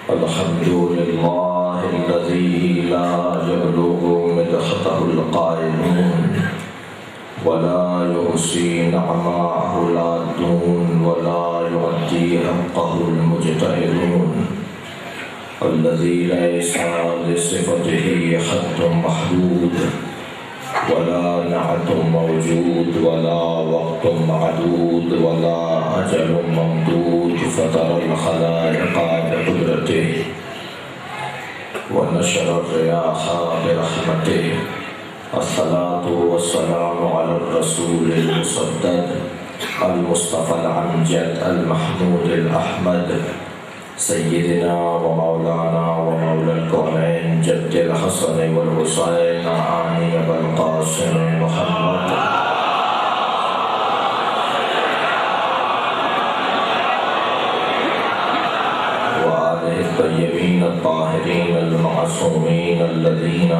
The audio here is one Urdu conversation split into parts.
الحمد لله الذي لا يبلغ مدحته القائلون ولا يحصي نعماءه العادون ولا يؤدي حقه المجتهدون الذي ليس لصفته حد محدود ولا نعت موجود ولا وقت معدود ولا أجل ممدود فطر الخلائق بقدرته ونشر الرياح برحمته. الصلاة والسلام على الرسول المسدد المصطفى الأمجد المحمود الأحمد سيدنا ومولانا ومولى الكونين جد الحسن والحسين علي بالقاسم محمد وآله الطيبين الطاهرين المعصومين الذين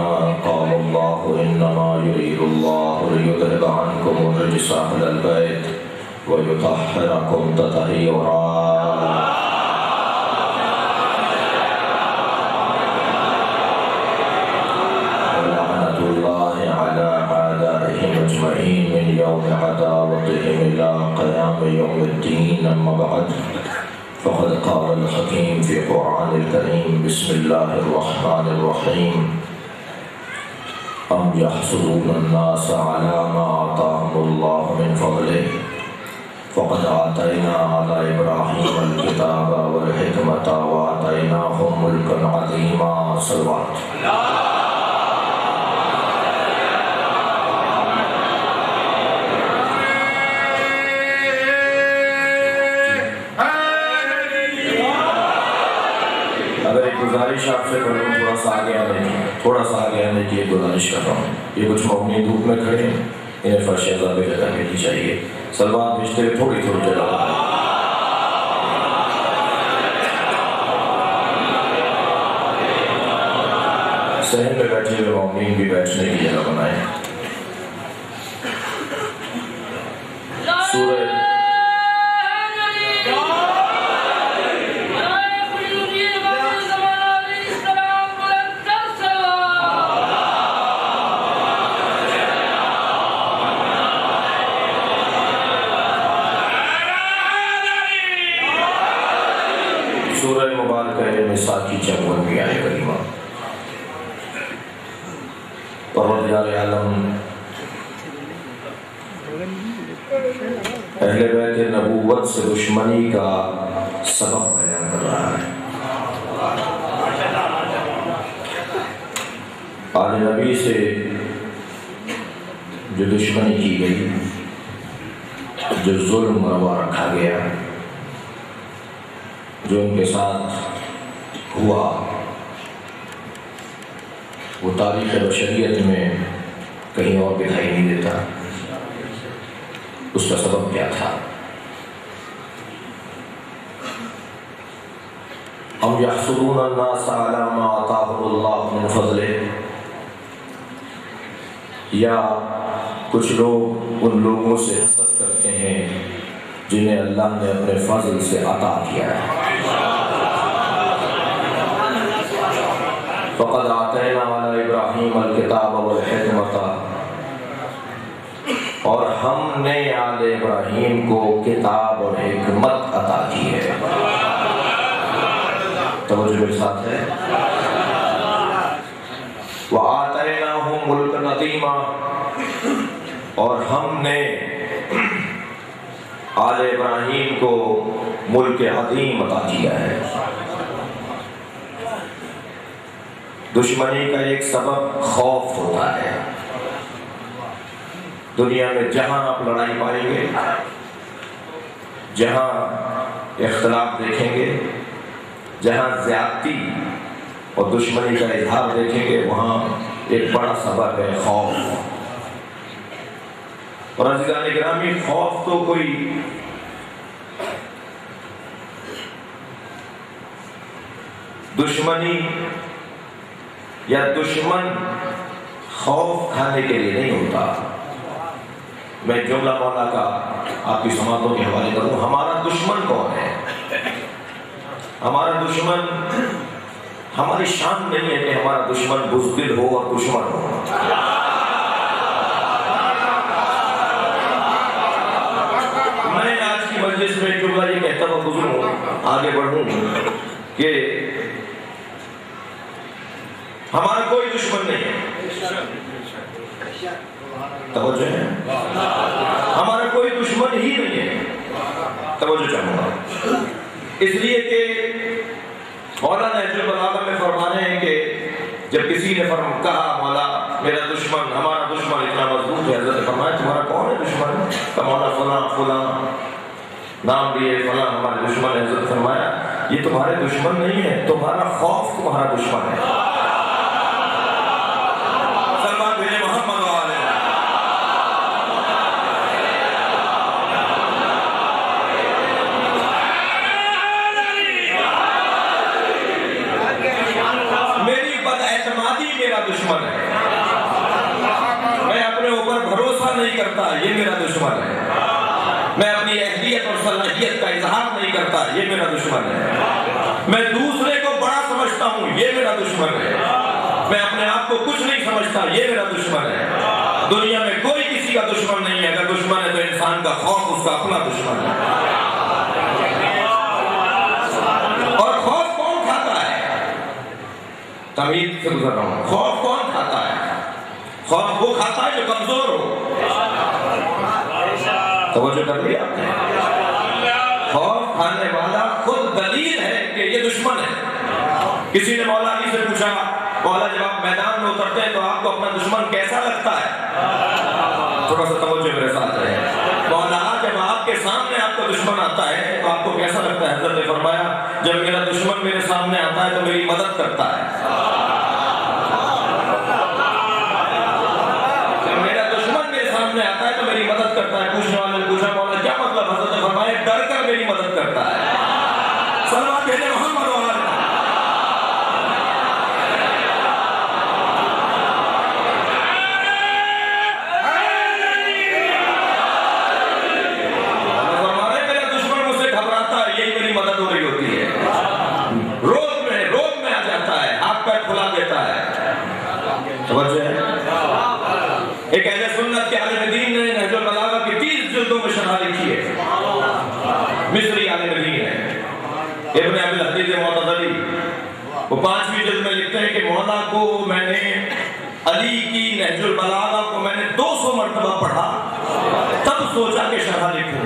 قال الله إنما يريد الله ليذهب عنكم الرجس أهل البيت ويطهركم تطهيرا. أجمعين من يوم عداوتهم إلى قيام يوم الدين. أما بعد فقد قال الحكيم في القرآن الكريم بسم الله الرحمن الرحيم أم يحسدون الناس على ما آتاهم الله من فضله فقد آتينا على إبراهيم الكتاب والحكمة وآتيناهم ملكا عظيما. صلوات. گزارش آپ سے کروں تھوڑا سا آگے آنے کی گزارش کر رہا ہوں. یہ کچھ مومنی دھوپ میں کھڑے ہیں, انہیں فرش عذاب پہ جگہ ملنی چاہیے. سلوات بھیجتے ہوئے تھوڑی جگہ صحن میں بیٹھے ہوئے مومنین بھی بیٹھنے کی جگہ بنائیں. سورہ کی 54ویں آیت کریمہ. پروردگار عالم اہل بیت نبوت سے دشمنی کا سبب بیان کر رہا ہے. آل نبی سے جو دشمنی کی گئی, جو ظلم روا رکھا گیا, جو ان کے ساتھ ہوا, وہ تاریخ بشریت میں کہیں اور دکھائی نہیں دیتا. اس کا سبب کیا تھا؟ ام یحسدون الناس علی ما آتاهم اللہ من فضلہ, یا کچھ لوگ ان لوگوں سے حسد کرتے ہیں جنہیں اللہ نے اپنے فضل سے عطا کیا ہے. فقد آتینا علی ابراہیم الکتاب والحکمۃ, اور ہم نے آل ابراہیم کو کتاب اور حکمت عطا کی ہے. توجہ میرے ساتھ ہے. وآتیناہم ملکا عظیما, اور ہم نے آل ابراہیم کو ملک عظیم عطا کیا ہے. دشمنی کا ایک سبب خوف ہوتا ہے. دنیا میں جہاں آپ لڑائی پائیں گے, جہاں اختلاف دیکھیں گے, جہاں زیادتی اور دشمنی کا اظہار دیکھیں گے, وہاں ایک بڑا سبب ہے خوف. اور عزیزان گرامی, خوف تو کوئی دشمنی یا دشمن خوف کھانے کے لیے نہیں ہوتا. میں جملہ مولا کا آپ کی سماعتوں کے حوالے کروں. ہمارا دشمن کون ہے؟ ہمارا دشمن ہماری شان نہیں ہے کہ ہمارا دشمن بزدل ہو اور دشمن ہو. میں آج کی مجلس میں جملہ یہ کہتا ہوا گزروں، آگے بڑھوں کہ ہمارا کوئی دشمن نہیں ہے. توجہ ہے، ہمارا کوئی دشمن ہی نہیں ہے. توجہ چاہوں گا اس لیے کہ مولانا نہج البلاغہ میں فرما رہے ہیں کہ جب کسی نے کہا مولا میرا دشمن، ہمارا دشمن اتنا مضبوط ہے، حضرت فرمایا تمہارا کون ہے دشمن؟ تو مولا فلاں فلاں نام لیے، فلاں ہمارے دشمن ہے. حضرت فرمایا یہ تمہارے دشمن نہیں ہے، تمہارا خوف تمہارا دشمن ہے. سلمان بن محمد والے دشمن ہے، میں اپنے اوپر بھروسہ نہیں کرتا یہ میرا دشمن ہے، میں اپنی اہلیت اور صلاحیت کا اظہار نہیں کرتا یہ میرا دشمن ہے، میں دوسرے کو بڑا سمجھتا ہوں یہ میرا دشمن ہے، میں اپنے آپ کو کچھ نہیں سمجھتا یہ میرا دشمن ہے. دنیا میں کوئی کسی کا دشمن نہیں ہے، اگر دشمن ہے تو انسان کا خوف اس کا اپنا دشمن ہے. اور خوف کون کھاتا ہے؟ تمہید سے گزر رہا ہوں. خوف کون کھاتا ہے؟ خوف وہ کھاتا ہے جو کمزور ہو. توجہ کر لیا آپ نے؟ خوف کھانے والا خود دلیل ہے کہ یہ دشمن ہے. کسی نے مولا علی سے پوچھا مولا جب آپ میدان میں اترتے ہیں تو آپ کو اپنا دشمن کیسا لگتا ہے؟ تھوڑا سا توجہ میرے ساتھ ہے. مولا جب آپ کے سامنے آپ کا دشمن آتا ہے تو آپ کو کیسا لگتا ہے؟ حضرت نے فرمایا جب میرا دشمن میرے سامنے آتا ہے تو میری مدد کرتا ہے. آتا ہے تو میری مدد کرتا ہے. پوچھنے والے نے پوچھا مولا کیا مطلب؟ حضرت نے فرمایا ڈر کر میری مدد کرتا ہے. صلوات بھیجے محمد و آل. فرمایا میرا دشمن مجھ سے گھبراتا ہے یہی میری مدد ہو رہی ہوتی ہے. روز میں آ جاتا ہے، ہاتھ پیر کھلا دیتا ہے. توجہ ہے. ایک اہل سنت کے عالم دین نے نہج البلاغہ کی 30 جلدوں میں شرح لکھی ہے. مصری عالم دین ہے ابن ابی الحدیث معتزلی. وہ 5ویں جلد میں لکھتے ہیں کہ مولا کو میں نے علی کی نہج البلاغہ کو میں نے 200 مرتبہ پڑھا تب سوچا کہ شرح لکھوں.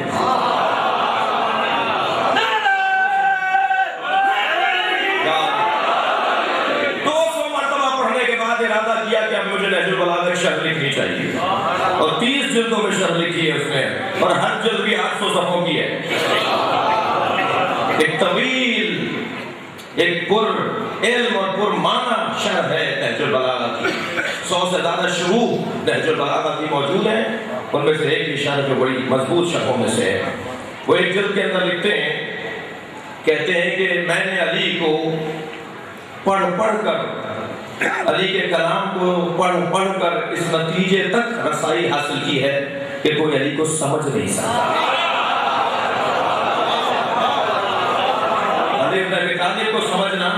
200 مرتبہ پڑھنے کے بعد ارادہ کیا کہ اب مجھے نہج البلاغہ کی شرح لکھنی چاہیے. اور 30 جلدوں میں شرح لکھی ہے اس نے، اور ہر جلد بھی 800 صفحوں کی ہے. ایک طویل، ایک پر علم اور پر معنی شرح ہے نہج البلاغہ کی. 100 سے زیادہ شروح نہج البلاغہ کی موجود ہیں. ان میں سے ایک شرح جو بڑی مضبوط شرحوں میں سے ہے، وہ ایک جلد کے اندر لکھتے ہیں، کہتے ہیں کہ میں نے علی کو پڑھ کر، علی کے کلام کو پڑھ کر اس نتیجے تک رسائی حاصل کی ہے کہ کوئی علی کو سمجھ نہیں سکتا. علی ابن ابی طالب کو سمجھنا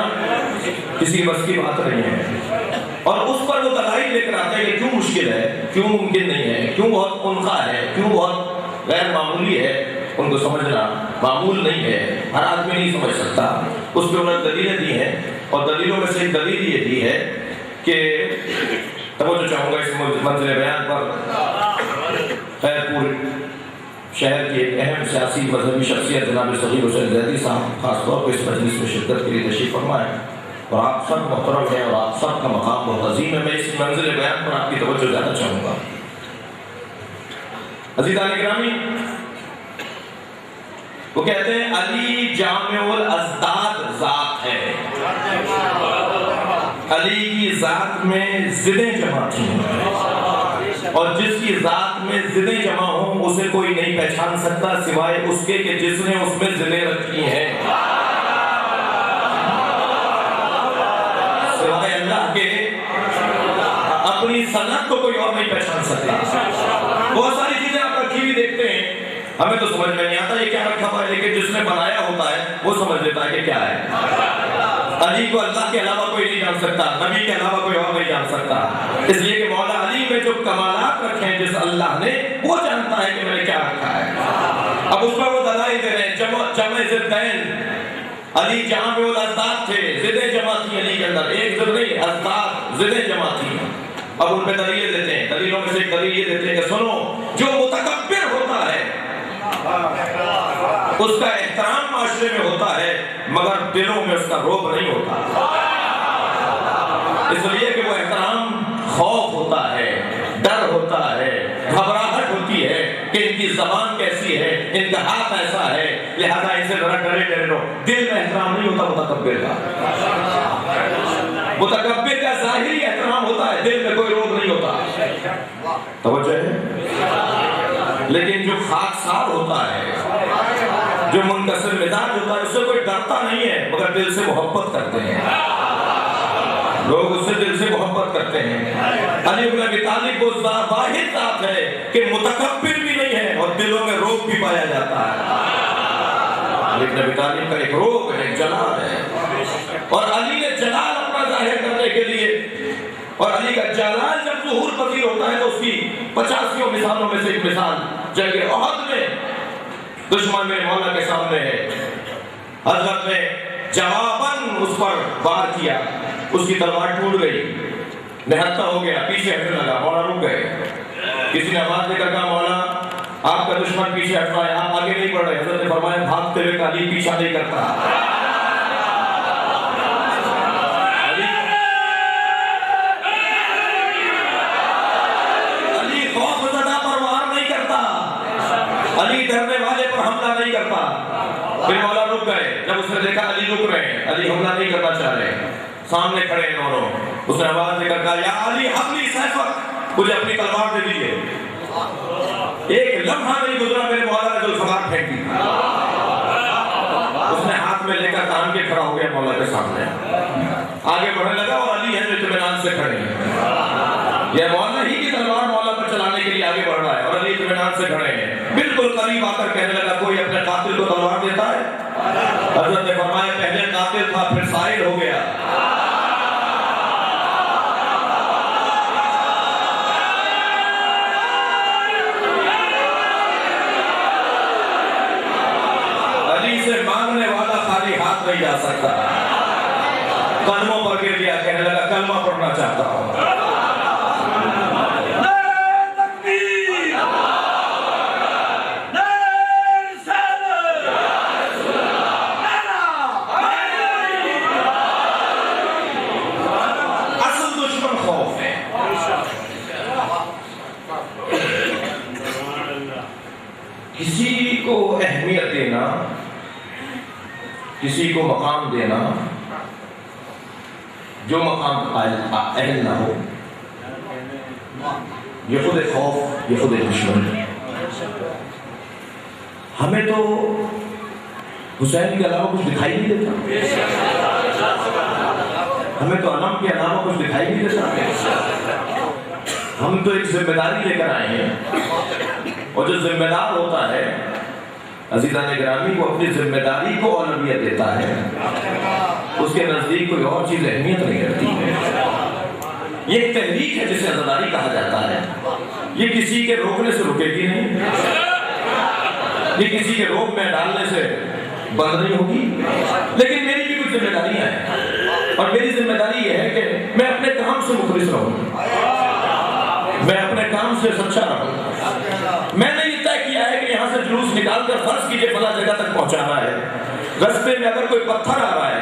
کسی بس کی بات نہیں ہے. اور اس پر وہ دلائل لے کر آتے ہیں کہ کیوں مشکل ہے، کیوں ممکن نہیں ہے، کیوں بہت انخا ہے، کیوں بہت غیر معمولی ہے. ان کو سمجھنا معمول نہیں ہے، ہر آدمی نہیں سمجھ سکتا. اس پہ انہوں نے دلیلیں دی ہیں، اور دلیلوں میں سے ایک دلیل یہ دی ہے کہ توجہ چاہوں گا اس منزل بیان پر. خیر پور شہر کی ایک اہم سیاسی مذہبی شخصیت جناب صغیر حسین زیدی صاحب خاص طور پر اس مجلس میں شرکت کے لیے تشریف فرما ہے، اور آپ سب محترم ہیں اور آپ سب کا مقام بہت عظیم ہے. میں اس منزل بیان پر آپ کی توجہ زیادہ چاہوں گا. عزیزان گرامی، وہ کہتے ہیں علی جامع الازداد ذات ہے. علی کی ذات میں ضدیں جمع تھیں، اور جس کی ذات میں ضدیں جمع ہوں اسے کوئی نہیں پہچان سکتا سوائے اس کے کہ جس نے اس میں ضدیں رکھی ہیں. سوائے اللہ کے اپنی صنعت کو کوئی اور نہیں پہچان سکتا. بہت ساری چیزیں آپ رکھی ہوئی دیکھتے ہیں ہمیں تو سمجھ میں نہیں آتا یہ کیا رکھا ہوا ہے، لیکن جس نے بنایا ہوتا ہے وہ سمجھ لیتا ہے کہ کیا ہے۔ علی کو اللہ کے علاوہ کوئی نہیں جان سکتا، نبی کے علاوہ کوئی اور نہیں جان سکتا، اس لیے کہ مولا علی میں جو کمالات رکھے ہیں جس اللہ نے، وہ جانتا ہے کہ میں نے کیا رکھا ہے۔ اب اس پر وہ دلائل دے رہے ہیں، جمع ضدین، علی جہاں پہ وہ ازداد تھے، ضدیں جمع تھی علی کے اندر، ایک ضد نہیں، ازداد ضدیں جمع تھی۔ اب ان پہ دلیل دیتے ہیں، دلیلوں میں سے ایک دلیل یہ دیتے ہیں کہ سنو، جو متکبر ہوتا ہے اس کا احترام معاشرے میں ہوتا ہے مگر دلوں میں اس کا رعب نہیں ہوتا، اس لیے کہ وہ احترام خوف ہوتا ہے، ڈر ہوتا ہے، گھبراہٹ ہوتی ہے کہ ان کی زبان کیسی ہے، ان کا ہاتھ ایسا ہے، لہذا اسے ذرا ڈرے رہو۔ دل میں احترام نہیں ہوتا متکبر کا، متکبر کا ظاہری احترام ہوتا ہے، دل میں کوئی روب نہیں ہوتا، توجہ ہے۔ لیکن جو خاکسار ہوتا ہے، جو منکسر مزاج ہوتا ہے، اس سے کوئی ڈرتا نہیں ہے مگر دل سے محبت کرتے ہیں، لوگ اس سے دل سے محبت کرتے ہیں۔ علی بن ابی طالب وہ واحد ذات ہے کہ متکبر بھی نہیں ہے اور دلوں میں روب بھی پایا جاتا ہے۔ علی بن ابی طالب کا ایک روب ہے، ایک جلال ہے، اور علی نے جلال اپنا ظاہر کرنے کے لیے، اور علی کا جلال جب ظہور پذیر ہوتا ہے تو اس کی 85 مثالوں میں سے ایک مثال جنگ احد میں دشمن میرے مولا کے سامنے ہے، حضرت نے جواباً اس پر وار کیا، اس کی تلوار ٹوٹ گئی، نہتہ ہو گیا، پیچھے ہٹنے لگا، مولا رک گئے، کسی نے آواز دے کر کہا مولا آپ کا دشمن پیچھے ہٹ رہا ہے، آپ آگے نہیں بڑھ رہے، حضرت نے فرمایا بھاگتے ہوئے کا علی پیچھا نہیں کرتا۔ علی خوف زدہ پر وار نہیں کرتا، علی ڈرنے والے پر حملہ نہیں کرتا۔ پھر مولا رک گئے، جب اس نے دیکھا علی رک رہے ہیں، علی حملہ نہیں کرنا چاہ رہے، سامنے کھڑے ہیں دونوں، اس نے آواز دے کر کہا یا علی حبلی سیفک، مجھے اپنی تلوار دے دیجئے۔ ایک لمحہ نہیں گزرا میرے مولا نے ذوالفقار پھینک دی، اس نے ہاتھ میں لے کر تان کے کھڑا ہو گیا مولا کے سامنے، آگے بڑھنے لگا، اور علی ہے جو اطمینان سے کھڑے ہیں، یہ مولا ہی کی تلوار مولا پر چلانے کے لیے آگے بڑھ رہا ہے اور علی اطمینان سے کھڑے ہیں، بالکل قریب آ کر کہنے لگا کوئی اپنے قاتل کو تلوار دیتا ہے؟ حضرت نے فرمایا پہلے قاتل تھا پھر سائل ہو گیا۔ علی سے مانگنے والا خالی ہاتھ نہیں جا سکتا، قدموں پر گر گیا، کہنے لگا کلمہ پڑھنا چاہتا ہوں۔ کسی کو اہمیت دینا، کسی کو مقام دینا جو مقام اہل نہ ہو، یہ خود خوف، یہ خود دشمن۔ ہمیں تو حسین کے علاوہ کچھ دکھائی نہیں دیتا، ہمیں تو علم کے علاوہ کچھ دکھائی نہیں دیتا، ہم تو ایک ذمہ داری لے کر آئے ہیں، اور جو ذمہ دار ہوتا ہے عزیزان گرامی کو اپنی ذمہ داری کو اولویت دیتا ہے، اس کے نزدیک کوئی اور چیز اہمیت نہیں رکھتی ہے۔ یہ ایک تحریک ہے جسے عزاداری کہا جاتا ہے، یہ کسی کے روکنے سے رکے گی نہیں، یہ کسی کے روک میں ڈالنے سے بند نہیں ہوگی، لیکن میری بھی کچھ ذمہ داریاں ہیں، اور میری ذمہ داری یہ ہے کہ میں اپنے کام سے مخلص رہوں، میں اپنے کام سے سچا رہوں۔ میں نے یہ طے کیا ہے کہ یہاں سے جلوس نکال کر فرض کیجئے فلاں جگہ تک پہنچانا ہے، رستے میں اگر کوئی پتھر آ رہا ہے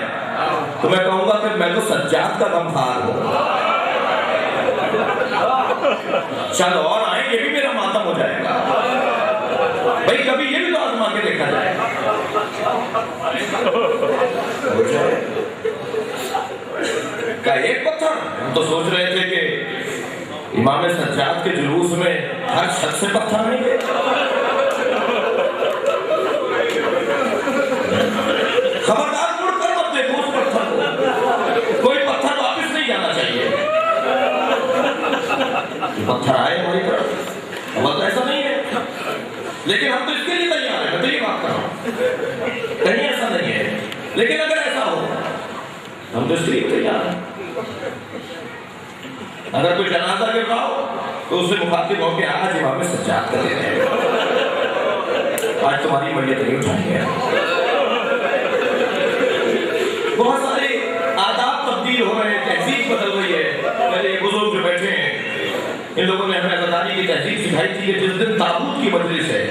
تو میں کہوں گا کہ میں تو سجاد کا غمخوار ہوں، چل اور آئیں، یہ بھی میرا ماتم ہو جائے گا، بھائی کبھی یہ بھی تو آزما کے دیکھا جائے۔ کا ایک پتھر، ہم تو سوچ رہے تھے کہ امام سجاد کے جلوس میں ہر شخص سے پتھر نہیں گئے، خبردار مڑ کر مت دیکھو اس پتھر کو، کوئی پتھر واپس نہیں جانا چاہیے، پتھر آئے ہماری طرف، وقت ایسا نہیں ہے، لیکن ہم تو اس کے لیے لیکن اگر ایسا ہو ہم تو اس کے لیے تیار ہیں. اگر کوئی جنازہ گر رہا ہو تو اس سے مخاطب ہو کے آج امام سجاد کر دیتے ہیں، آج تمہاری میت نہیں اٹھائیں گے. بہت سارے آداب تبدیل ہو رہے ہیں، تہذیب بدل رہی ہے. میرے بزرگ جو بیٹھے ہیں ان لوگوں نے ہمیں بتانے کی تہذیب سکھائی تھی کہ جس دن تابوت کی مجلس ہے،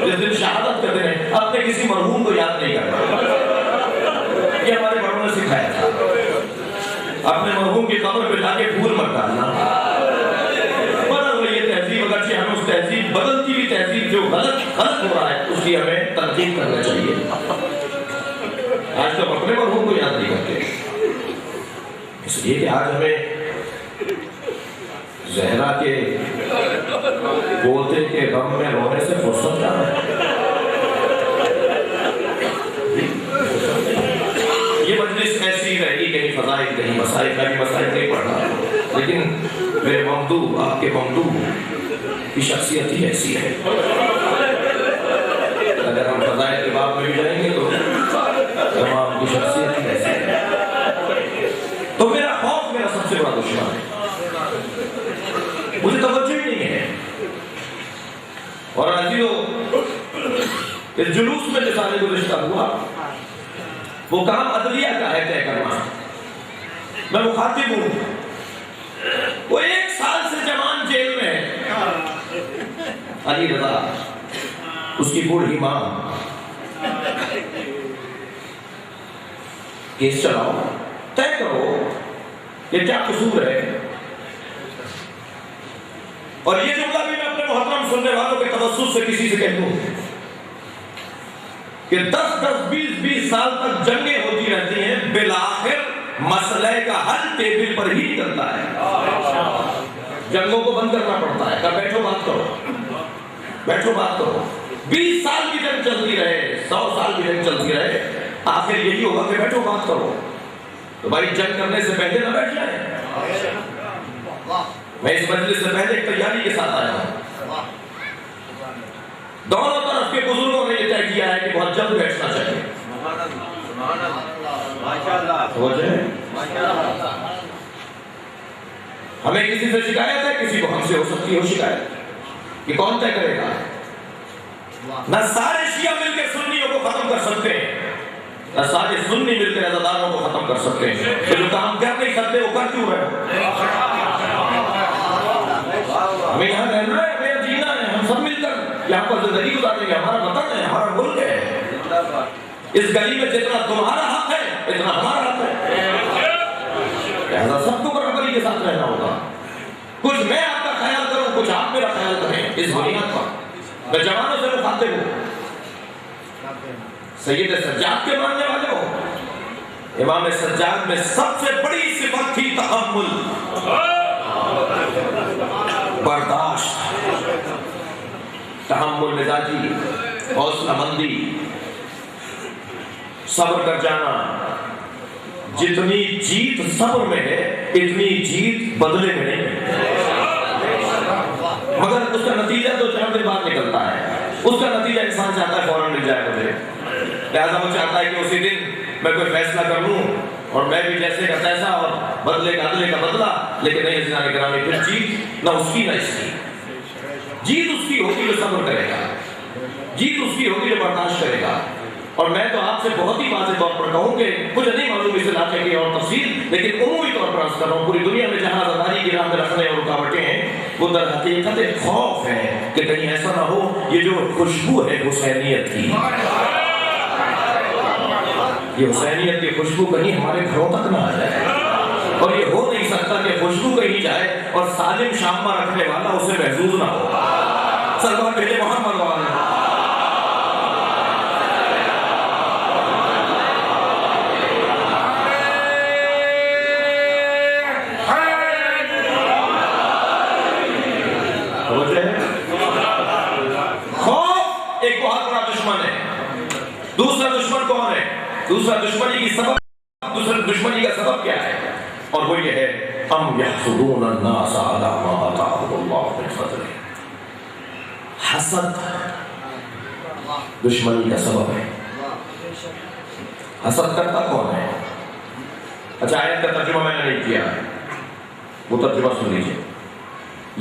جس دن شہادت کرتے ہیں، اپنے کسی مرحوم کو یاد نہیں کرنا. یہ ہمارے بڑوں نے سکھایا تھا. اپنے مرحوم کی قبر پہ جا کے پھول مت ڈالنا. بدل رہی ہے تہذیب، اگرچہ ہمیں اس تہذیب بدلتی ہوئی تہذیب جو غلط ہو رہا ہے اس کی ہمیں تنقید کرنا چاہیے. آج تو اپنے مرحوم کو یاد نہیں کرتے، اس لیے کہ آج ہمیں زہرا کے پوتے کے غم میں رونے سے فرصت کہاں ہے. یہ مجلس ایسی رہی کہیں فضائل کہیں مسائل کا بھی مسائل نہیں پڑھا، لیکن میرے ممدوح آپ کے ممدوح کی شخصیت ہی ایسی ہے. اگر ہم فضائل کے باب میں بھی جائیں گے تو تمام کی شخصیت ہی ایسی ہے. تو میرا خوف میرا سب سے بڑا دشمن ہے، مجھے توجہ ہی نہیں ہے. اور عزیزو اس جلوس میں جو سارے گزشتہ ہوا وہ کام عدلیہ کا ہے طے کرنا. میں مخاطب ہوں، وہ 1 سال سے جوان جیل میں ہے، علی رضا اس کی بوڑھی ماں. کیس چلاؤ، طے کرو کہ کیا قصور ہے. اور یہ جملہ بھی میں اپنے محترم سننے والوں کے توسط سے کسی سے کہہ دوں کہ 10-20 سال تک جنگیں ہوتی رہتی ہیں، بالآخر مسئلے کا حل ٹیبل پر ہی نکلتا ہے. جنگوں کو بند کرنا پڑتا ہے کہ بیٹھو بات کرو، بیٹھو بات کرو. 20 سال کی جنگ چلتی رہے، 100 سال کی جنگ چلتی رہے، آخر یہی ہوگا کہ بیٹھو بات کرو. تو بھائی جنگ کرنے سے پہلے نہ بیٹھ جائیں. میں اس مجلس سے پہلے ایک تیاری کے ساتھ آیا ہوں. دونوں طرف کے بزرگوں نے یہ طے کیا ہے کہ بہت جلد بیٹھنا چاہیے. ہمیں کسی سے شکایت ہے، کسی کو ہم سے ہو سکتی ہے شکایت، یہ کون طے کرے گا؟ نہ سارے شیعہ مل کے سنیوں کو ختم کر سکتے ہیں، نہ سارے سنی مل کے عزاداروں کو ختم کر سکتے ہیں. جو کام کر نہیں سکتے وہ کر کیوں رہے؟ ہمیں یہاں رہنا ہے، ہمیں جینا ہے، ہم سب مل کر یہاں پر زندگی گزاریں گے. ہمارا وطن ہے، ہمارا ملک ہے. اس گلی میں جتنا تمہارا حق ہے اتنا ہمارا حق ہے. لہذا سب کو برابری کے ساتھ رہنا ہوگا. کچھ میں آپ کا خیال کروں، کچھ آپ میرا خیال کریں. اس بنیاد پر میں جوانوں سے مخاطب ہوں. سید سجاد کے ماننے والے ہو، امام سجاد میں سب سے بڑی صفت تھی تحمل، برداشت، تحمل مزاجی، حوصلہ مندی، صبر کر جانا. جتنی جیت صبر میں ہے اتنی جیت بدلے میں نہیں ہے. مگر اس کا نتیجہ تو 4 دن بعد نکلتا ہے. اس کا نتیجہ انسان چاہتا ہے فوراً مل جائے مجھے. لہذا وہ چاہتا ہے کہ اسی دن میں کوئی فیصلہ کر لوں اور میں بھی جیسے کا تیسا اور بدلے کا عدلے کا بدلہ. لیکن نہیں عزیزان گرامی، پھر جیت نہ اس کی نہ اس کی. جیت اس کی ہوگی جو صبر کرے گا، جیت اس کی ہوگی جو برداشت کرے گا. اور میں تو آپ سے بہت ہی واضح طور پر کہوں کہ مجھے نہیں معلوم اس علاقے کی اور تفصیل، لیکن عمومی طور پر عرض کر رہا ہوں پوری دنیا میں جہاں عزاداری کی راہ میں رکھنے اور رکاوٹیں ہیں وہ در حقیقت ایک خوف ہے کہ کہیں ایسا نہ ہو یہ جو خوشبو ہے حسینیت کی، یہ حسینیت کی خوشبو کہیں ہمارے گھروں تک نہ آ جائے. اور یہ ہو نہیں سکتا کہ خوشبو کہیں جائے اور سالم شامہ رکھنے والا اسے محظوظ نہ ہو. صلوات بھیجے محمد والے. خوف ایک بہت بڑا دشمن ہے. دوسرا دشمن کون ہے؟ دوسرا دشمنی کی سبب، دوسرا دشمنی کا سبب کیا ہے؟ اور وہ یہ ہے ام یحسدون الناس علی ما آتاهم اللہ من فضلہ. حسد دشمنی کا سبب ہے. حسد کرتا کون ہے؟ اچھا آیت کا ترجمہ میں نے نہیں کیا، وہ ترجمہ سن لیجیے.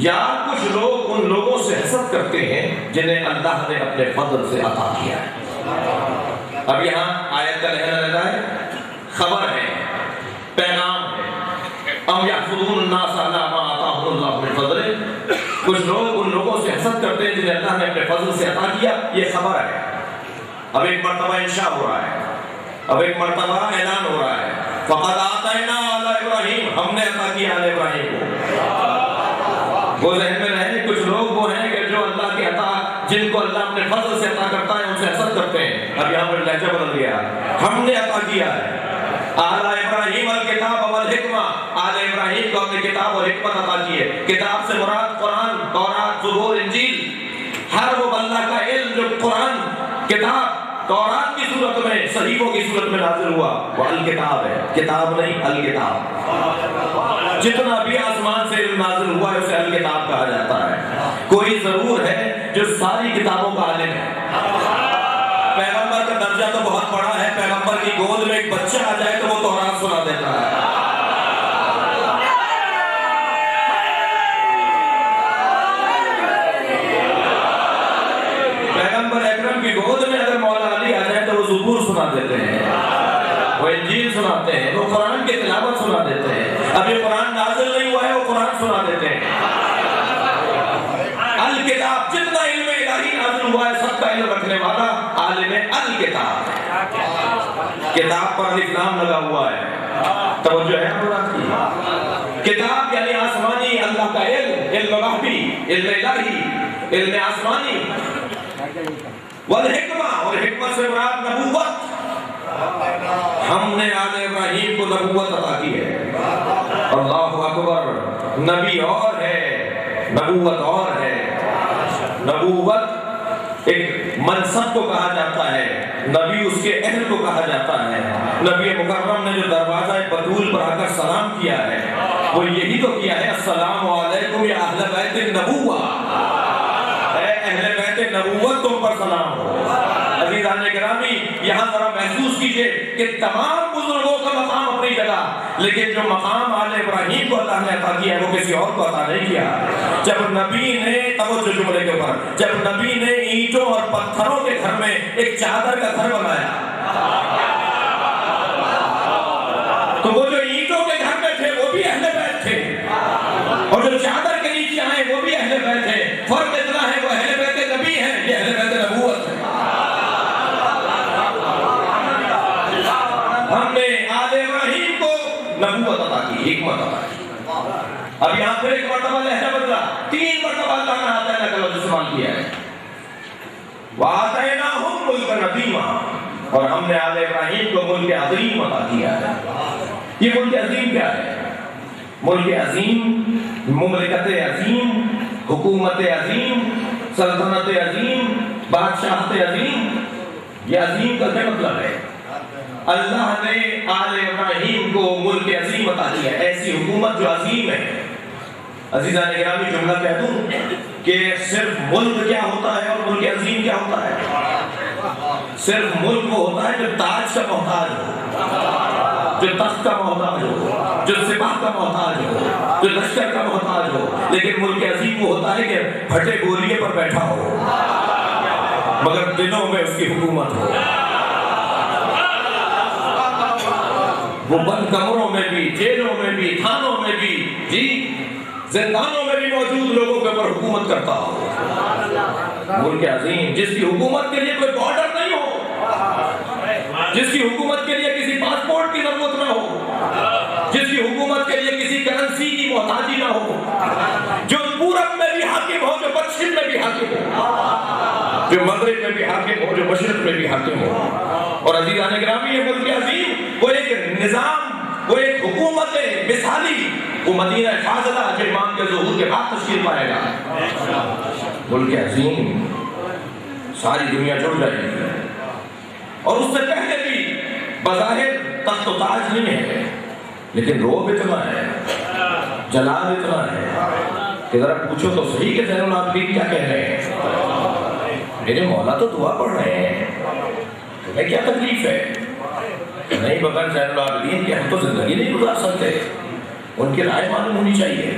یا کچھ لوگ ان لوگوں سے حسد کرتے ہیں جنہیں اللہ نے اپنے فضل سے عطا کیا ہے. اب یہاں آیت کا لہجہ لگا ہے، خبر ہے، پیغام ہے. ام یحسدون الناس علی ما آتاهم اللہ من فضلہ، کچھ لوگ ان لوگوں سے حسد کرتے ہیں جنہیں اللہ نے اپنے فضل سے عطا کیا. یہ خبر ہے. اب ایک مرتبہ انشاء ہو رہا ہے، اب ایک مرتبہ اعلان ہو رہا ہے. فقد آتینا علی ابراہیم، ہم نے عطا کیا علی ابراہیم کو. وہ ذہن میں رہے کچھ لوگ وہ ہیں کہ جو اللہ کی عطا، جن کو اللہ اپنے فضل سے عطا کرتا ہے ان سے حسد کرتے ہیں. اب یہاں پر لہجہ بدل گیا، ہم نے عطا کیا ہے. آل ابراہیم الکتاب والحکمہ، آل ابراہیم کو اپنی کتاب اور حکمت عطا کی ہے. کتاب سے مراد قرآن، تورات، زبور، انجیل، ہر وہ اللہ کا علم جو قرآن کتاب تورات کی صورت میں، صحیفوں کی صورت میں نازل ہوا، وہ الکتاب ہے، کتاب نہیں الکتاب. جتنا بھی آسمان سے علم نازل ہوا ہے اسے الکتاب کہا جاتا ہے. کوئی ضرور ہے جو ساری کتابوں کا عالم ہے. پیغمبر کا درجہ تو بہت بڑا ہے، پیغمبر کی گود میں ایک بچہ آ جائے تو وہ تورات سنا دیتا ہے. پیغمبر اکرم کی گود میں اگر مولا علی آ جائے تو وہ زبور سنا دیتے ہیں، وہ انجیل سناتے ہیں، وہ قرآن کی تلاوت سنا دیتے ہیں. اب یہ قرآن نازل نہیں ہوا ہے وہ قرآن سنا دیتے ہیں. الکتاب، جتنا علم الہی نازل ہوا ہے سب کا علم رکھنے والا عالم الکتاب. کتاب پر الف لام لگا ہوا ہے، توجہ ہے قرآن کی. کتاب یعنی آسمانی اللہ کا علم، علم وحی، علم الہی، علم آسمانی. والحکمہ، اور حکمت سے مراد نبوت. ہم نے آل ابراہیم کو نبوت عطا کی ہے. اللہ اکبر. نبی اور ہے، نبوت اور ہے. نبوت ایک منصب کو کہا جاتا ہے، نبی اس کے اہل کو کہا جاتا ہے. نبی مکرم نے جو دروازہ بطول پر آ کر سلام کیا ہے وہ یہی تو کیا ہے، السلام علیکم یا اہل بیت النبوہ، اے اہل بیت نبوت تم پر سلام ہو. عزیزان گرامی، یہاں ذرا محسوس کیجئے کہ تمام بزرگوں کا مقام اپنی جگہ، لیکن جو مقام آل ابراہیم کو اللہ نے عطا کیا ہے وہ کسی اور کو عطا نہیں کیا. جب نبی نے، توجہ جملے کے اوپر، جب نبی نے اینٹوں اور پتھروں کے گھر میں ایک چادر کا گھر بنایا تو وہ جو اینٹوں کے گھر میں تھے وہ بھی اہل بیت تھے، اور جو چادر کے نیچے آئے وہ بھی اہل بیت تھے. فرق اتنا ہے وہ اہل بیت نبی ہیں، یہ اہل بیت نبوت ہے. ہم نے آل ابراہیم کو نبوت عطا کی، حکمت عطا کی. اب یہاں پھر ایک مرتبہ لہجہ بدلا، 3 مرتبہ اللہ نے آتینا کا لفظ استعمال کیا ہے. وَآتَيْنَاهُمْ مُلْكًا عَظِيمًا، اور ہم نے آل ابراہیم کو ملک عظیم عطا کیا ہے. یہ ملک عظیم کیا ہے؟ ملک عظیم، مملکت عظیم، حکومت عظیم، سلطنت عظیم، بادشاہت عظیم. یہ عظیم کا کیا مطلب ہے؟ اللہ نے آل ابراہیم کو ملک عظیم عطا کیا ہے، ایسی حکومت جو عظیم ہے. عزیزان گرامی، جملہ کہہ دوں کہ صرف ملک کیا ہوتا ہے اور ملک عظیم کیا ہوتا ہے؟ صرف ملک وہ ہوتا ہے جو تاج کا محتاج ہو، جو تخت کا محتاج ہو، جو سپاہ کا محتاج ہو، جو لشکر کا محتاج ہو. لیکن ملک عظیم وہ ہوتا ہے کہ پھٹے بوریے پر بیٹھا ہو مگر دلوں میں اس کی حکومت ہو. وہ بند کمروں میں بھی، جیلوں میں بھی، تھانوں میں بھی، جی زندانوں میں بھی موجود لوگوں کے اوپر حکومت کرتا ہو. ملک عظیم جس کی حکومت کے لیے کوئی بارڈر نہیں ہو، جس کی حکومت کے لیے کسی پاسپورٹ کی ضرورت نہ ہو، جس کی حکومت کے لیے کسی کرنسی کی محتاجی نہ ہو، جو پورب میں بھی حاکم ہو، جو پچھم میں بھی حاکم ہو، جو مغرب میں بھی حاکم ہو، جو مشرق میں بھی حاکم ہو. اور عزیزان گرامی، یہ ملک عظیم وہ ایک نظام، وہ ایک حکومت مثالی، وہ مدینہ فاضلہ جو امام کے ظہور کے بعد تشکیل پائے گا. ملک عظیم، ساری دنیا جڑ جائے گی. اور اس سے پہلے بھی بظاہر تخت و تاج نہیں ہے، لیکن روب اتنا ہے، جلال اتنا ہے کہ ذرا پوچھو تو صحیح کہ زین العابدین کیا کہہ رہے ہیں؟ میرے مولا تو دعا پڑھ رہے ہیں، تمہیں کیا تکلیف ہے؟ نہیں بغیر زین العابدین کے ہم تو زندگی نہیں گزار سکتے، ان کی رائے معلوم ہونی چاہیے۔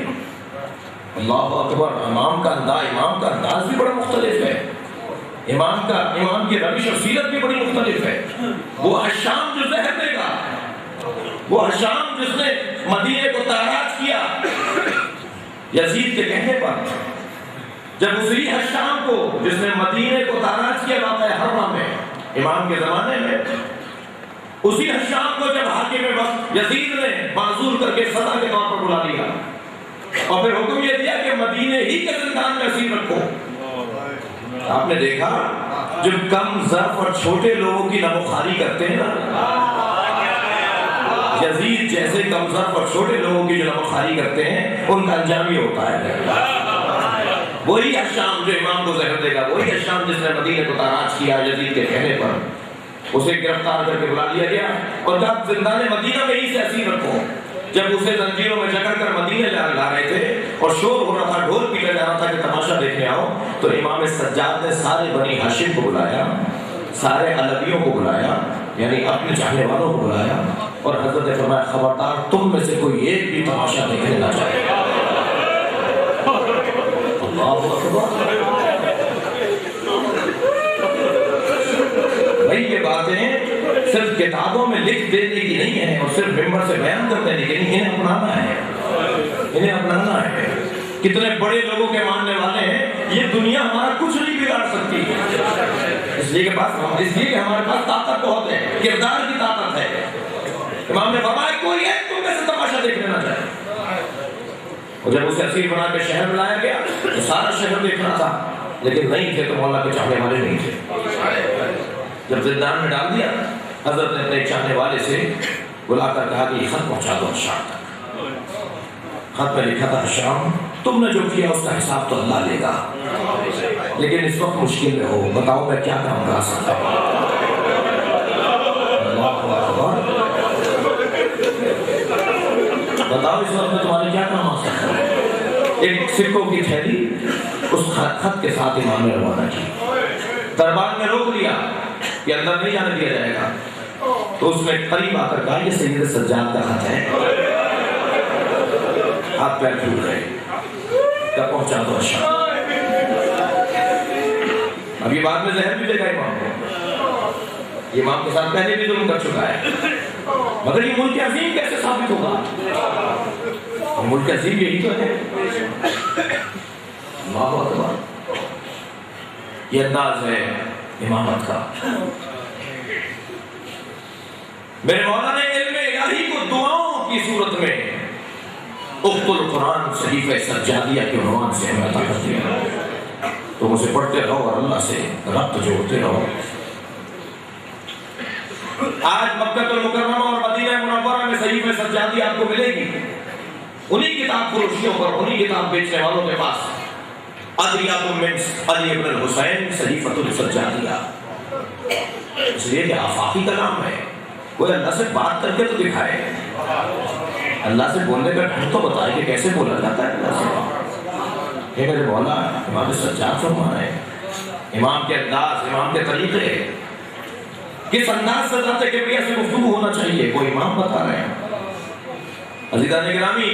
اللہ اکبر۔ امام کا انداز بھی بڑا مختلف ہے، امام کی روش اور سیرت بھی بڑی مختلف ہے۔ وہ حشام جو زہر دے گا، وہ حشام جس نے مدینے کو تاراج کیا یزید کے کہنے پر، جب اسی حشام کو جس نے مدینے کو تاراج کیا واقعہ حرمہ میں امام کے زمانے میں، اسی حشام کو جب حاکم وقت یزید نے معذور کر کے سزا کے طور پر بلا لیا اور پھر حکم یہ دیا کہ مدینے ہی کے زندان میں اسیر رکھو۔ آپ نے دیکھا جب کم ظرف اور چھوٹے لوگوں کی نموخاری کرتے ہیں نا، یزید جیسے کم ظرف اور چھوٹے لوگوں کی جو نموخاری کرتے ہیں ان کا انجام یہ ہوتا ہے۔ وہی حشام جو امام کو زہر دے گا، وہی حشام جس نے مدینے کو تاراج کیا یزید کے کہنے پر، اسے گرفتار کر کے بلا لیا گیا اور جب زندان مدینہ میں ہی سے اسیر رکھو۔ جب اسے زنجیروں میں جکڑ کر مدینے لا رہے تھے اور شور ہو رہا تھا، ڈھول پیٹا جا رہا تھا کہ تماشا دیکھنے آؤ، تو امام سجاد نے سارے بنی ہاشم کو بلایا، سارے علویوں کو بلایا، یعنی اپنے چاہنے والوں کو بلایا اور حضرت نے فرمایا خبردار تم میں سے کوئی ایک بھی تماشا دیکھنے نہ جائے۔ اللہ اکبر۔ بھائی یہ باتیں صرف کتابوں میں لکھ دینے کی نہیں ہے اور صرف ممبر سے بیان کر دینے کی نہیں، انہیں اپنانا ہے، انہیں اپنانا ہے۔ کتنے بڑے لوگوں کے ماننے والے ہیں، یہ دنیا ہمارا کچھ نہیں بگاڑ سکتی، اس لیے کہ ہمارے پاس طاقت بہت ہے، کردار کی طاقت ہے۔ امام نے فرمایا کوئی ایک تم میں سے تماشا دیکھنے نہ جائے۔ اور جب اسے اسیر بنا کے شہر میں لایا گیا تو سارا شہر دیکھنا تھا، لیکن نہیں تھے تو مولا کے چاہنے والے نہیں تھے۔ جب زندان میں ڈال دیا، حضرت نے اپنے چاہنے والے سے بلا کر کہا کہ یہ خط پہنچا دو شام تک۔ خط میں لکھا تھا شام تم نے جو کیا اس کا حساب تو اللہ لے گا، لیکن اس وقت مشکل میں ہو، بتاؤ میں کیا کام کرا سکتا ہوں۔ بتاؤ اس وقت میں تمہارے کیا کام آ سکتا ہے۔ ایک سکوں کی تھیلی اس خط کے ساتھ امام نے روانہ کی، دربار میں روک لیا کہ اندر نہیں جانے دیا جائے گا، تو اس نے قریب آ کر کہا یہ سید سجاد کا خط ہے، ہاتھ پیر پھول گئے، کب پہنچا دو شام۔ اب یہ بعد میں زہر بھی دے گا امام کو، یہ امام کے ساتھ پہلے بھی ظلم کر چکا ہے، مگر یہ ملک عظیم کیسے ثابت ہوگا؟ ملک عظیم یہی تو ہے۔ اللہ اکبر۔ یہ انداز ہے امامت کا۔ میرے مولا نے علم الہی کو دعاؤں کی صورت میں اخت القرآن صحیفہ سجادیہ کے عنوان سے ہمیں عطا کر دیا، تم اسے پڑھتے رہو اور اللہ سے ربط جوڑتے رہو۔ آج مکہ المکرمہ اور مدینہ منورہ میں صحیفہ سجادیہ آپ کو ملے گی، انہی کتاب فروشیوں پر، انہی کتاب بیچنے والوں کے پاس ادریات من علی ابن الحسین صحیفۃ السجادیہ، اس لیے کہ آفاقی کلام ہے، کوئی اللہ سے بات کر کے تو دکھائے، اللہ سے بولنے کا ڈھنگ تو بتائے کہ کیسے بولا جاتا ہے اللہ سے۔ یہ میرے مولا امام سجاد فرمانا ہے، امام کے انداز، امام کے طریقے، کس انداز سے ذات کبریہ سے گفتگو ہونا چاہیے، وہ امام بتا رہے ہیں۔ عزیزان گرامی،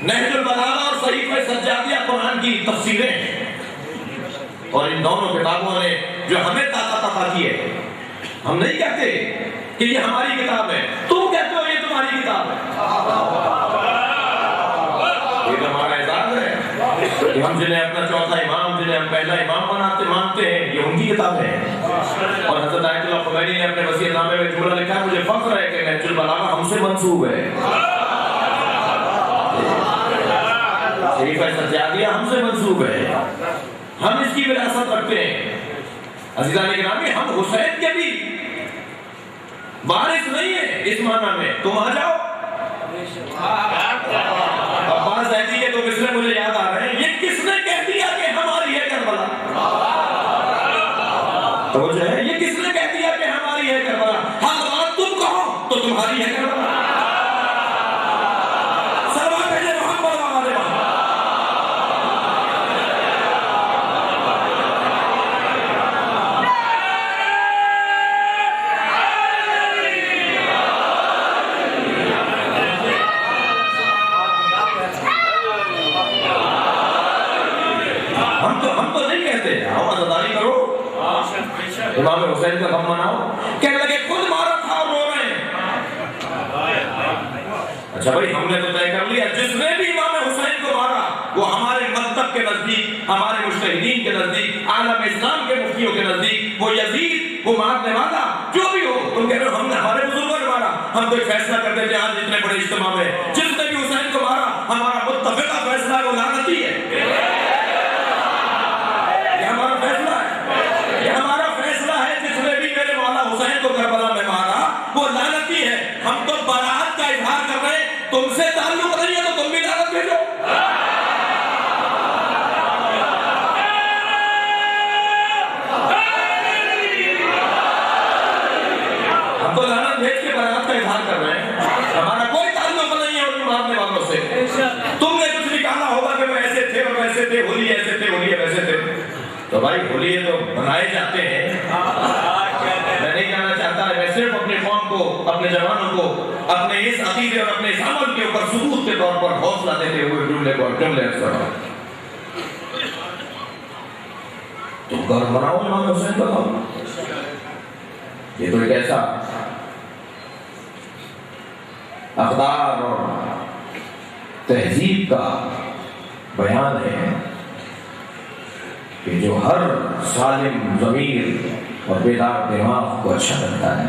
نہج البلاغہ اور صحیفہ سجادیہ قرآن کی تفسیریں ہیں، اور ان دونوں کتابوں نے جو ہمیں طاقت عطا کی ہے، ہم نہیں کہتے کہ یہ ہماری کتاب ہے، تم کہتے ہو یہ تمہاری کتاب ہے، یہ ہمارا اعزاز ہے کہ ہم جنہیں اپنا چوتھا امام، جنہیں ہم پہلا امام مانتے ہیں، یہ ان کی کتاب ہے۔ اور حضرت آیت اللہ خمینی نے اپنے وصیت نامے میں جملہ لکھا، مجھے فخر ہے کہ نہج البلاغہ ہم سے منسوب ہے، صحیفہ سجادیہ ہم سے منسوب ہے، ہم اس کی وراثت رکھتے ہیں۔ عزیزان گرامی، ہم حسین کے بھی وارث نہیں ہیں اس معنی میں، تم آ جاؤ۔ عباس زیدی کے تو مصرے مجھے یاد آ رہے ہیں، یہ کس نے کہہ دیا کہ ہماری ہے کربلا؟ تو جو ہے یہ کس نے کہہ دیا کہ ہماری ہے کربلا؟ ہر بات تم کہو تو تمہاری ہے کربلا۔ امام حسین کا غم مناؤ؟ کہنے لگے خود مارا تھا اور رو رہے ہیں۔ اچھا بھائی ہم نے تو طے کر لیا جس نے بھی امام حسین کو مارا وہ ہمارے مکتب کے نزدیک، ہمارے مجتہدین کے نزدیک، عالم اسلام کے مفتیوں کے نزدیک وہ یزید، وہ مارنے والا جو بھی ہو، ان کہہ رہے ہم نے ہمارے بزرگوں نے مارا، ہم تو ایک فیصلہ کر دیتے ہیں آج اتنے بڑے اجتماع میں، جس نے بھی حسین کو مارا ہمارا متفقہ فیصلہ ہے وہ لعنتی ہے۔ یہ ہمارا فیصلہ ہے، یہ ہمارا فیصلہ ہے، جس نے بھی میرے مولا حسین کو کربلا میں مارا وہ لعنتی ہے۔ ہم تو برات کا اظہار کر رہے ہیں، تم سے تعلق نہیں ہے تو تم بھی لعنت بھیجو۔ ہم تو لعنت بھیج کے برات کا اظہار کر رہے ہیں، ہمارا کوئی تعلق نہیں ہے ان مارنے والوں سے۔ تم نے کچھ نکالا ہوگا کہ وہ ایسے تھے اور ویسے تھے، ہولی ایسے تھے، ہولی ویسے تھے، تو بھائی ہولی تو منائے جاتے ہیں۔ میں نہیں کہنا چاہتا، میں صرف اپنے قوم کو، اپنے جوانوں کو اپنے اس عقیدے اور اپنے اس عمل کے اوپر ثبوت کے طور پر حوصلہ دیتے ہوئے جملے عرض کر رہا ہوں۔ تم گھر مناؤ امام حسین کا غم، یہ تو ایک ایسا اقدار اور تہذیب کا بیان ہے کہ جو ہر سالم ضمیر اور بیدار دماغ کو اچھا لگتا ہے۔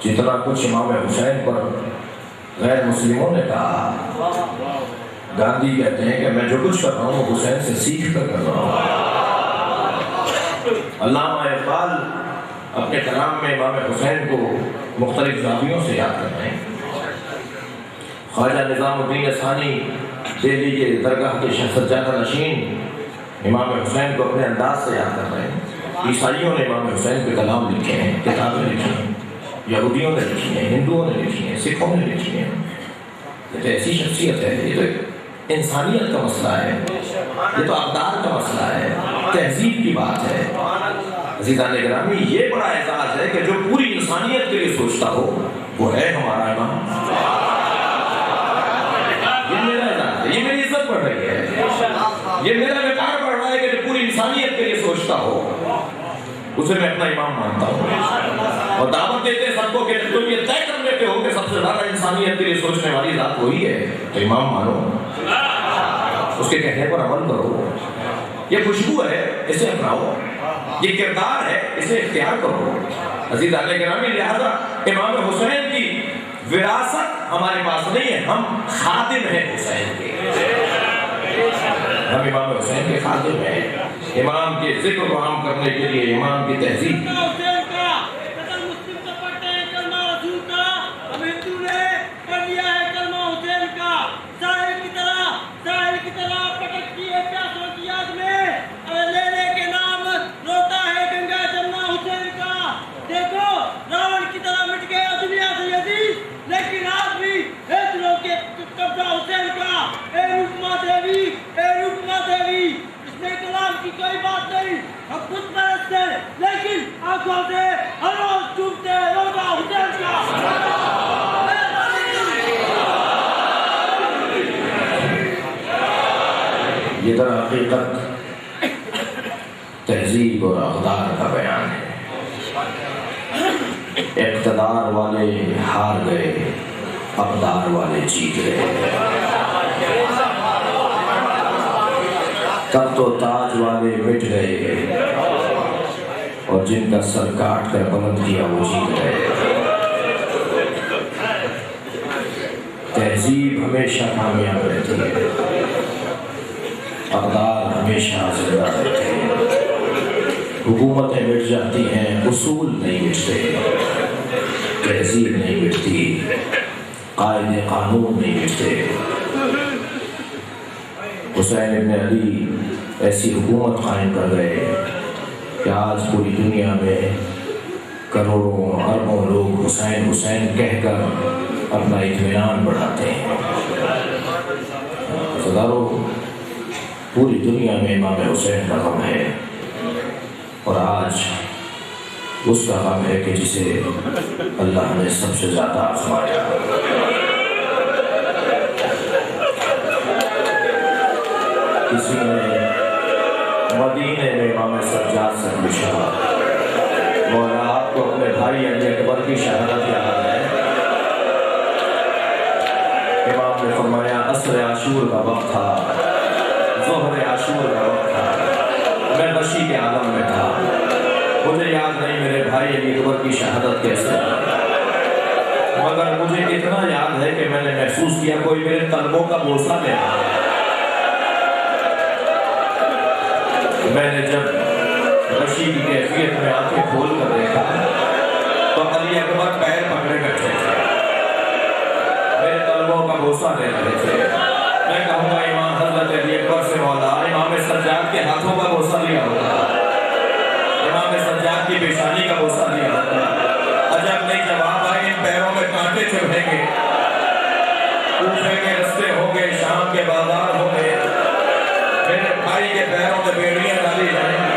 جتنا کچھ امام حسین پر غیر مسلموں نے کہا، گاندھی کہتے ہیں کہ میں جو کچھ کر رہا ہوں وہ حسین سے سیکھ کر رہا ہوں۔ علامہ اقبال اپنے کلام میں امام حسین کو مختلف زاویوں سے یاد کر رہے ہیں۔ خواجہ نظام الدین ثانی دہلی کے درگاہ کے سجادہ نشین امام حسین کو اپنے انداز سے یاد کر رہے ہیں۔ عیسائیوں نے امام حسین پہ کلام لکھے ہیں، کتابیں لکھی ہیں، یہودیوں نے لکھی ہیں، ہندوؤں نے لکھی ہیں، سکھوں نے لکھی ہیں۔ یہ تو ایسی شخصیت ہے، یہ تو انسانیت کا مسئلہ ہے، یہ تو اقدار کا مسئلہ ہے، تہذیب کی بات ہے۔ عزیزان گرامی، یہ بڑا اعزاز ہے کہ جو پوری انسانیت کے لیے سوچتا ہو وہ ہے ہمارا امام۔ یہ میرا اعزاز ہے، یہ میری عزت بڑھ رہی ہے، یہ میرا وقار بڑھ رہا ہے کہ جو پوری انسانیت کے لیے سوچتا ہو اسے میں اپنا امام مانتا ہوں، اور دعوت دیتے ہیں سب کو کہ تم یہ طے کر لیتے ہو کہ سب سے زیادہ انسانیت کے لیے سوچنے والی ذات وہی ہے تو امام مانو، اس کے کہنے پر عمل کرو۔ یہ خوشبو ہے، اسے اپناؤ، یہ کردار ہے، اسے اختیار کرو۔ عزیزان گرامی، لہذا امام حسین کی وراثت ہمارے پاس نہیں ہے، ہم خادم ہیں حسین کے، ہم امام حسین کے خادم ہیں۔ امام کے ذکر کو عام کرنے کے لیے، امام کی تہذیب کوئی بات نہیں، ہم خود پرست ہیں لیکن آنکھوں سے ہر روز چومتے روزہ حسین کا۔ یہ در حقیقت تہذیب اور اقدار کا بیان ہے۔ اقتدار والے ہار گئے، اقدار والے جیت گئے۔ تب تو تاج والے مٹ گئے اور جن کا سر کاٹ کر بلند کیا وہ جیت گئے۔ تہذیب ہمیشہ کامیاب رہتی ہے، اقدار ہمیشہ زندہ رہتے ہیں۔ حکومتیں مٹ جاتی ہیں، اصول نہیں مٹتے، تہذیب نہیں مٹتی، قائد قانون نہیں مٹتے۔ حسین ابن علی ایسی حکومت قائم کر گئے کہ آج پوری دنیا میں کروڑوں اربوں لوگ حسین حسین کہہ کر اپنا اطمینان بڑھاتے ہیں۔ صدارو، پوری دنیا میں امام حسین کا غم ہے، اور آج اس کا غم ہے کہ جسے اللہ نے سب سے زیادہ آزمایا۔ کسی نے مدینے میں امام سجاد سے پوچھا مولا آپ کو اپنے بھائی علی اکبر کی شہادت یاد ہے؟ امام نے فرمایا عصر عاشور کا وقت تھا، ظہر عاشور کا وقت تھا، میں غشی کے عالم میں تھا، مجھے یاد نہیں میرے بھائی علی اکبر کی شہادت کیسے، مگر مجھے اتنا یاد ہے کہ میں نے محسوس کیا کوئی میرے قلبوں کا بوسہ لے رہا ہے۔ میں نے جب غشی کی کیفیت میں آنکھیں کھول کر دیکھا تو علی اکبر پیر پکڑے بیٹھے تھے، میرے قلبوں کا بوسہ لے رہے تھے۔ میں کہوں گا امام حضرت علی اکبر سے مولا امام سجاد کے ہاتھوں کا بوسہ لیا ہوگا، امام سجاد کی پیشانی کا بوسہ لیا ہوگا۔ عجب نہیں جواب آئے ان پیروں میں کانٹے چبھیں گے، کوفے کے رستے ہوں گے، شام کے بازار ہوں گے، میرے بھائی کے پیروں میں بیڑیاں ڈالی جائیں گی۔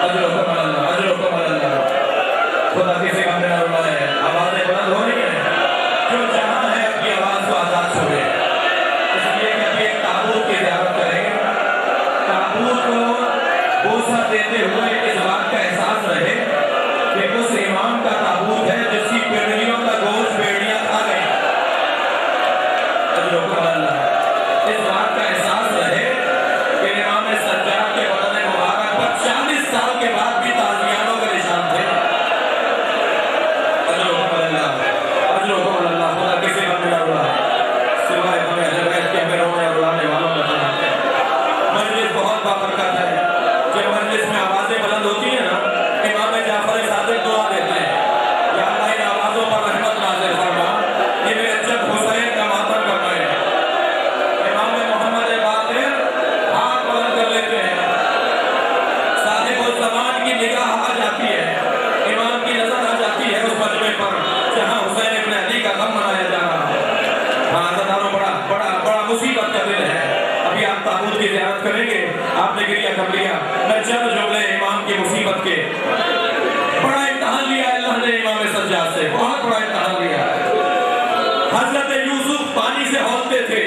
اجرکم اللہ، اجرکم اللہ۔ خدا کسی کا میرا اللہ ہے، آوازیں بلند ہو رہی ہیں، جو جہاں ہے اپنی آواز کو آزاد چھوڑے، اس لیے کہ ابھی ایک تابوت کی زیارت کریں گے، تابوت کو بوسہ دیتے ہوئے اس بات کا احساس رہے کہ اس امام کا تابوت ہے جس کی پیڑیوں کا گوشت بیڑیاں کھا گئی۔ اجرکم اللہ۔ اس بات کا احساس رہے کہ امام سجاد کے بدن مبارک پر 40 سال کے بعد بھی تازیانوں کے نشان تھے۔ اجرکم اللہ، اجرکم اللہ۔ خدا کسی کا ملا ہوا ہے سوائے ہمیں اہل بیت کے ہمیں رونے اور رلانے والوں کا بناتے ہیں۔ مجلس بہت بابرکت ہے، جب مجلس میں آوازیں بلند ہوتی ہیں نا، امام جعفر صادق دعا دیتے ہیں، یا اللہ ان آوازوں پر رحمت نازل فرما، یہ میرے جد حسین کا ماتم کرنا ہے۔ امام محمد باقر ہاتھ بلند کر لیتے ہیں، صاحب الزمان کی نگاہ آ جاتی ہے، امام کی نظر آ جاتی ہے اس مجمع پر جہاں حسین ابن علی کا غم منایا جا رہا ہے۔ ہاں عزیزانو، بڑا مصیبت کا دن ہے۔ ابھی آپ تابوت کی زیارت کریں گے، آپ نے گریہ کر لیا، میں چند جملے امام کی مصیبت کے، بڑا امتحان لیا اللہ نے امام سجاد سے، بہت بڑا امتحان لیا۔ حضرت یوسف پانی سے ہولتے تھے،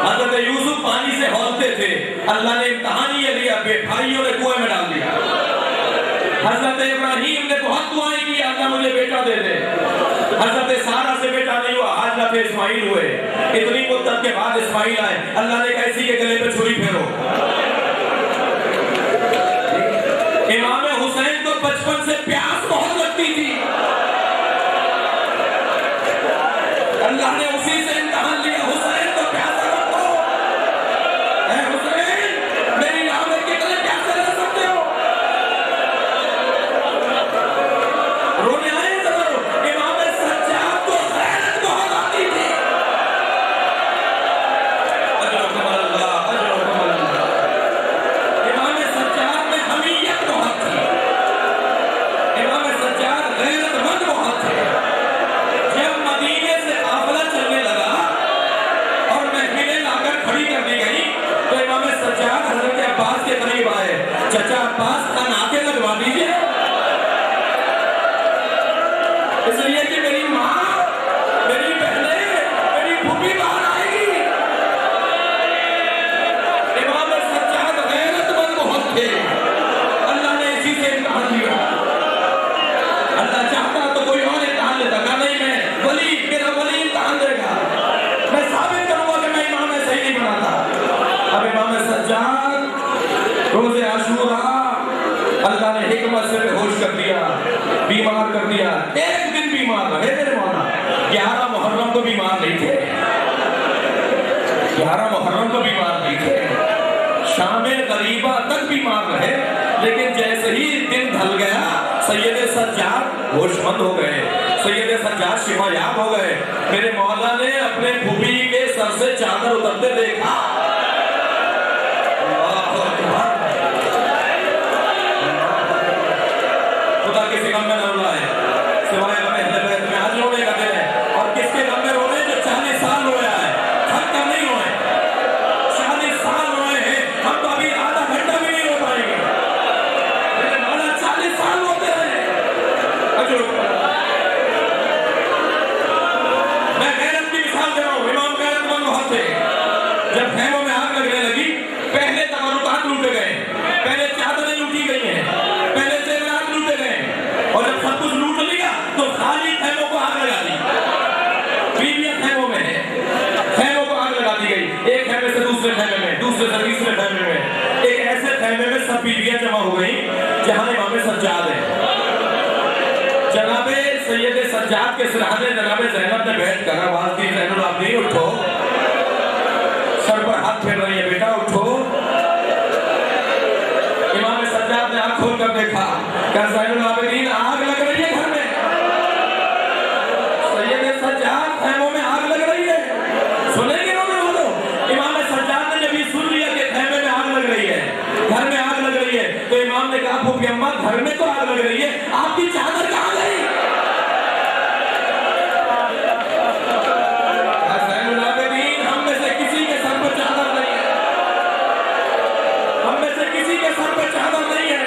حضرت یوسف پانی سے ہولتے تھے، اللہ نے امتحان یہ لیا، بے بھائیوں نے کنویں میں ڈال دیا۔ حضرت ابراہیم نے بہت دعائیں کی اللہ مجھے بیٹا دے دے، حضرت سارہ سے بیٹا نہیں ہوا، حضرت اسماعیل ہوئے، اتنی مدت کے بعد اسماعیل آئے، اللہ نے کیسی کے گلے پہ چھری پھیرو۔ امام حسین کو بچپن سے پیاس بہت لگتی تھی، اللہ نے اسی سے امتحان لیا، حسین کو پیاسا رکھو، اے حسین میری رحمت کے گلے پیاسے رہ سکتے ہو۔ رونے آئے ضرور، امام سجاد کو غیرت بہت آتی تھی۔ اجرکم اللہ، اجرکم اللہ۔ امام سجاد میں حمیت بہت تھی، امام سجاد غیرت مند بہت تھے۔ جب مدینے سے قافلہ چلنے لگا اور محفلیں لا کر کھڑی کر دی گئی تو امام سجاد حضرت عباس کے قریب آئے، چچا عباس کا ناطے لگوا دیجئے، اس لیے کہ میری ماں، میری بہنیں، میری پھوپھی باہر آئے گی۔ امام سجاد غیرت مند بہت تھے، اللہ نے اسی سے امتحان لیا۔ اللہ چاہتا تو کوئی اور امتحان لیتا، کہا نہیں میں ولی، میرا ولی امتحان دے گا، میں ثابت کروں گا کہ میں امام صحیح نہیں بناتا۔ اب امام سجاد روز عاشوراء اللہ نے حکمت سے بے ہوش کر دیا، بیمار کر دیا، ایک دن بیمار رہے میرے مولا، 11 محرم کو بیمار نہیں تھے، 11 محرم کو بیمار نہیں تھے، شام غریبہ تک بیمار رہے، لیکن جیسے ہی دن ڈھل گیا سید سجاد ہوش مند ہو گئے، سید سجاد شفا یاب ہو گئے۔ میرے مولا نے اپنے پھوپھی کے سر سے چادر اترتے دیکھا، خدا کسی غم میں نہ رلائے سوائے غم اہل بیت میں، آج رونے کا دن ہے، اور کس کے غم میں رونے جو 40 سال رویا ہے، ہم کم نہیں روئے، 40 سال روئے ہیں، ہم تو ابھی آدھا گھنٹہ بھی نہیں رو پائیں گے، میرے مولا 40 سال روتے رہے۔ میں غیرت کی مثال دے رہا ہوں، امام غیرت مند بہت تھے، جب خیموں میں آگ لگنے لگی پہلے تبرکات لوٹے گئے، جہاں امام سجاد ہے. جناب سید سجاد کے سرحانے جناب زینب نے بیٹھ کر آواز دی, زین العابدین اٹھو. سر پر ہاتھ پھیر رہی ہے, بیٹا اٹھو. امام سجاد نے آنکھ کھول کر دیکھا کہ زین العابدین آگ لگ رہی ہے گھر میں. سید سجاد خیموں میں آگ لگ رہی ہے. سنیں گے امام سجاد نے جب یہ سن لیا کہ خیمے میں آگ لگ رہی ہے, گھر میں آگ لگ رہی ہے, تو امام نے کہا پھوپھی اماں گھر میں تو آگ لگ رہی ہے, آپ کی چادر کہاں گئی؟ زین العابدین ہم میں سے کسی کے سر پر چادر نہیں ہے, ہم میں سے کسی کے سر پر چادر نہیں ہے.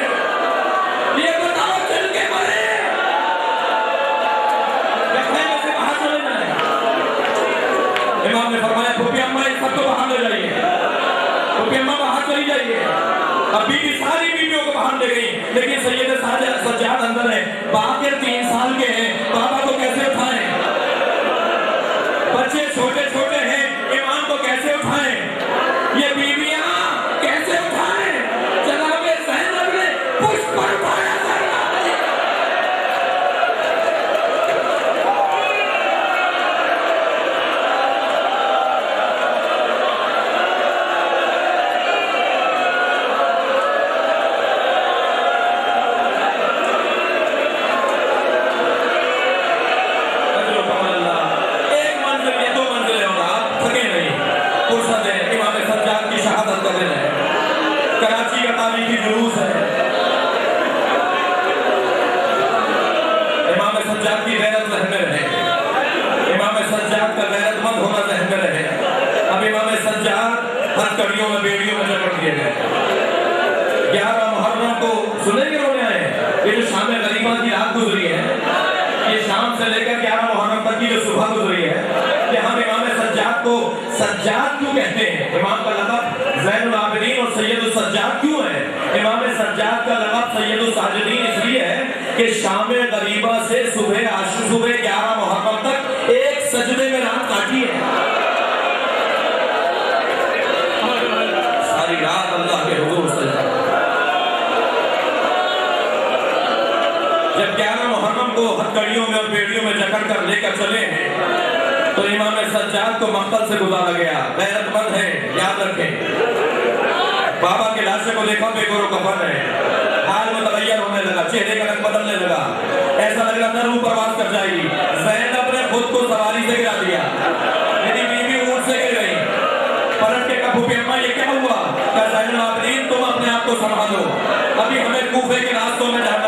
یہ بتاؤ چل کے مرے یا خیمے سے باہر چلے جائیں؟ امام نے فرمایا پھوپھی اماں اس سب کو باہر لے جائیے, پھوپھی اماں باہر چلی جائیے. اب بیوی ساری بیویوں کو باہر لے گئی, لیکن سید سجاد اندر ہے. باقر 3 سال کے ہیں, بابا کو کیسے اٹھائیں؟ بچے چھوٹے چھوٹے ہیں, امام کو کیسے اٹھائیں؟ یہ بیویاں کیسے اٹھائیں؟ جناب زینب نے پشت پر اٹھایا. کراچی کا تاریخی جلوس ہے. امام سجاد کی غیرت ذہن میں رہے, امام سجاد کا غیرت مند ہونا ذہن میں رہے. اب امام سجاد ہتھکڑیوں میں بیڑیوں میں جکڑ دیے گئے. 11 محرم کو سنے کے رونے آئے. یہ جو شام غریبہ کی رات گزری ہے, یہ شام سے لے کر 11 محرم تک کی جو صبح گزری ہے, کہ ہم امام سجاد کو سجاد کیوں کہتے ہیں؟ امام کا لقب زین العابدین اور سید السجاد کیوں ہے؟ امام سجاد کا لقب سید الساجدین اس لیے ہے کہ شام غریبہ سے صبح 11 محرم تک ایک سجدے میں رات کاٹی ہے. ساری رات اللہ کے حضور سجدہ. جب 11 محرم کو ہتھکڑیوں میں اور بیڑیوں میں جکڑ کر لے کر چلے ہیں, تو امام سجاد کو مقتل سے گزارا گیا. غیرت مند ہے, یاد رکھیں. بابا کے لاشے کو دیکھا, بے گور و کفن ہے, حال متغیر ہونے لگا, چہرے کا رنگ بدلنے لگا, ایسا لگ رہا تھا روح پرواز کر جائے گی. زینب نے خود کو سواری سے گرا دیا, میری بیوی اونٹ سے گر گئی. پلٹ کے کہا پھوپھی اماں یہ کیا ہوا؟ کہا زین العابدین تم اپنے آپ کو سنبھالو, ابھی ہمیں کوفے کے راستوں میں جانا